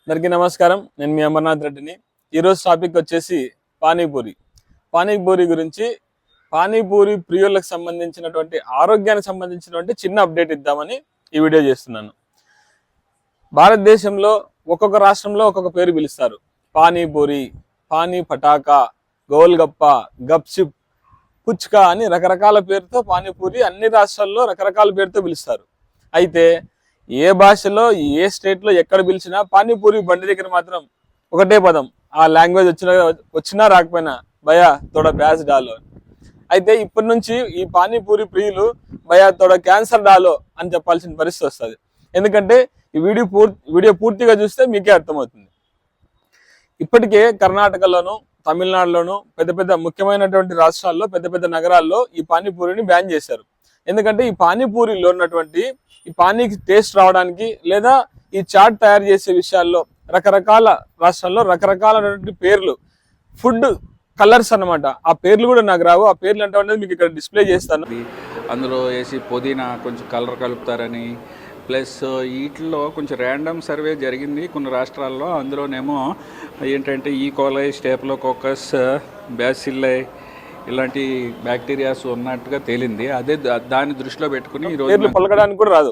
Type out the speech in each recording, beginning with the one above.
అందరికీ నమస్కారం. నేను మీ అమర్నాథ్ రెడ్డిని. ఈరోజు టాపిక్ వచ్చేసి పానీపూరి. పానీపూరి గురించి పానీపూరి ప్రియులకు సంబంధించినటువంటి ఆరోగ్యానికి సంబంధించినటువంటి చిన్న అప్డేట్ ఇద్దామని ఈ వీడియో చేస్తున్నాను. భారతదేశంలో ఒక్కొక్క రాష్ట్రంలో ఒక్కొక్క పేరు పిలుస్తారు. పానీపూరి, పానీ పటాకా, గోల్గప్ప, గప్చిప్, పుచ్కా అని రకరకాల పేరుతో పానీపూరి అన్ని రాష్ట్రాల్లో రకరకాల పేరుతో పిలుస్తారు. అయితే ఏ భాషలో ఏ స్టేట్లో ఎక్కడ పిలిచినా పానీపూరి బండి దగ్గర మాత్రం ఒకటే పదం, ఆ లాంగ్వేజ్ వచ్చినా రాకపోయినా భయా తోడ ప్యాస్ డాలో. అయితే ఇప్పటి నుంచి ఈ పానీపూరి ప్రియులు భయా తోడ క్యాన్సర్ డాలో అని చెప్పాల్సిన పరిస్థితి వస్తుంది. ఎందుకంటే ఈ వీడియో పూర్తిగా చూస్తే మీకే అర్థమవుతుంది. ఇప్పటికే కర్ణాటకలోను, తమిళనాడులోను పెద్ద పెద్ద ముఖ్యమైనటువంటి రాష్ట్రాల్లో, పెద్ద పెద్ద నగరాల్లో ఈ పానీపూరిని బ్యాన్ చేశారు. ఎందుకంటే ఈ పానీపూరిలో ఉన్నటువంటి ఈ పానీకి టేస్ట్ రావడానికి లేదా ఈ చాట్ తయారు చేసే విషయాల్లో రకరకాల రాష్ట్రాల్లో రకరకాలైనటువంటి పేర్లు, ఫుడ్ కలర్స్ అన్నమాట. ఆ పేర్లు కూడా నాకు రావు. ఆ పేర్లు అంటే మీకు ఇక్కడ డిస్ప్లే చేస్తాను. అందులో వేసి పుదీనా కొంచెం కలర్ కలుపుతారని, ప్లస్ వీటిలో కొంచెం ర్యాండమ్ సర్వే జరిగింది కొన్ని రాష్ట్రాల్లో. అందులోనేమో ఏంటంటే ఈ కోలై, స్టేప్లోకోకస్, బ్యాసిల్లై ఇలాంటి బ్యాక్టీరియాస్ ఉన్నట్టుగా తేలింది. అదే దాన్ని దృష్టిలో పెట్టుకుని ఈరోజు పలకడానికి కూడా రాదు.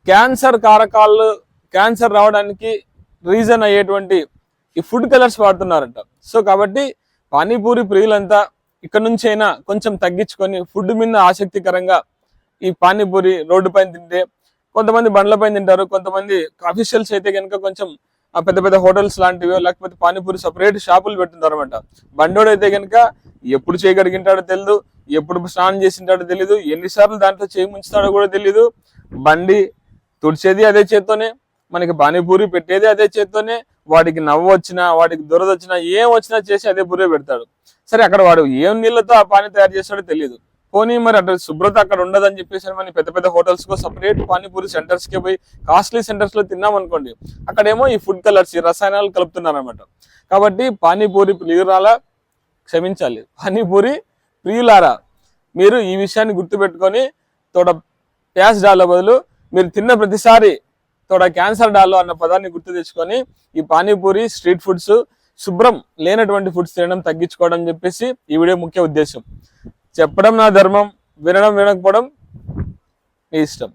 క్యాన్సర్ కారకాలు, క్యాన్సర్ రావడానికి రీజన్ అయ్యేటువంటి ఈ ఫుడ్ కలర్స్ వాడుతున్నారంట. సో కాబట్టి పానీపూరి ప్రియులంతా ఇక్కడ నుంచి అయినా కొంచెం తగ్గించుకొని ఫుడ్ మీద ఆసక్తికరంగా ఈ పానీపూరి రోడ్డు పైన తింటే, కొంతమంది బండ్ల పైన తింటారు, కొంతమంది అఫీషియల్స్ అయితే కనుక కొంచెం ఆ పెద్ద పెద్ద హోటల్స్ లాంటివి లేకపోతే పానీపూరి సపరేట్ షాపులు పెడుతుంటారు అనమాట. బండోడు అయితే కనుక ఎప్పుడు చేయగలిగింటాడో తెలియదు, ఎప్పుడు స్నానం చేసింటాడో తెలీదు, ఎన్నిసార్లు దాంట్లో చేయి ముంచుతాడో కూడా తెలీదు. బండి తుడిచేది అదే చేత్తోనే, మనకి పానీపూరి పెట్టేది అదే చేత్తోనే. వాడికి నవ్వు వచ్చినా, వాడికి దురద వచ్చినా, ఏం వచ్చినా చేసి అదే పూరే పెడతాడు. సరే, అక్కడ వాడు ఏం నీళ్ళతో ఆ పానీ తయారు చేస్తాడో తెలియదు. పోనీ మరి అక్కడ శుభ్రత అక్కడ ఉండదని చెప్పేసి మనం పెద్ద పెద్ద హోటల్స్ కో సపరేట్ పానీపూరి సెంటర్స్ కి పోయి కాస్ట్లీ సెంటర్స్ లో తిన్నాం అనుకోండి, అక్కడేమో ఈ ఫుడ్ కలర్స్, ఈ రసాయనాలు కలుపుతున్నారు అనమాట. కాబట్టి పానీపూరి ప్రియురాలా, క్షమించాలి, పానీపూరి ప్రియులారా, మీరు ఈ విషయాన్ని గుర్తుపెట్టుకొని తోడ ప్యాస్ డాలో బదులు మీరు తిన్న ప్రతిసారి తోడ క్యాన్సర్ డాలో అన్న పదాన్ని గుర్తు తెచ్చుకొని ఈ పానీపూరి స్ట్రీట్ ఫుడ్స్, శుభ్రం లేనటువంటి ఫుడ్స్ తినడం తగ్గించుకోవడం చెప్పేసి ఈ వీడియో ముఖ్య ఉద్దేశం. చెప్పడం నా ధర్మం, వినడం వినకపోవడం మీ ఇష్టం.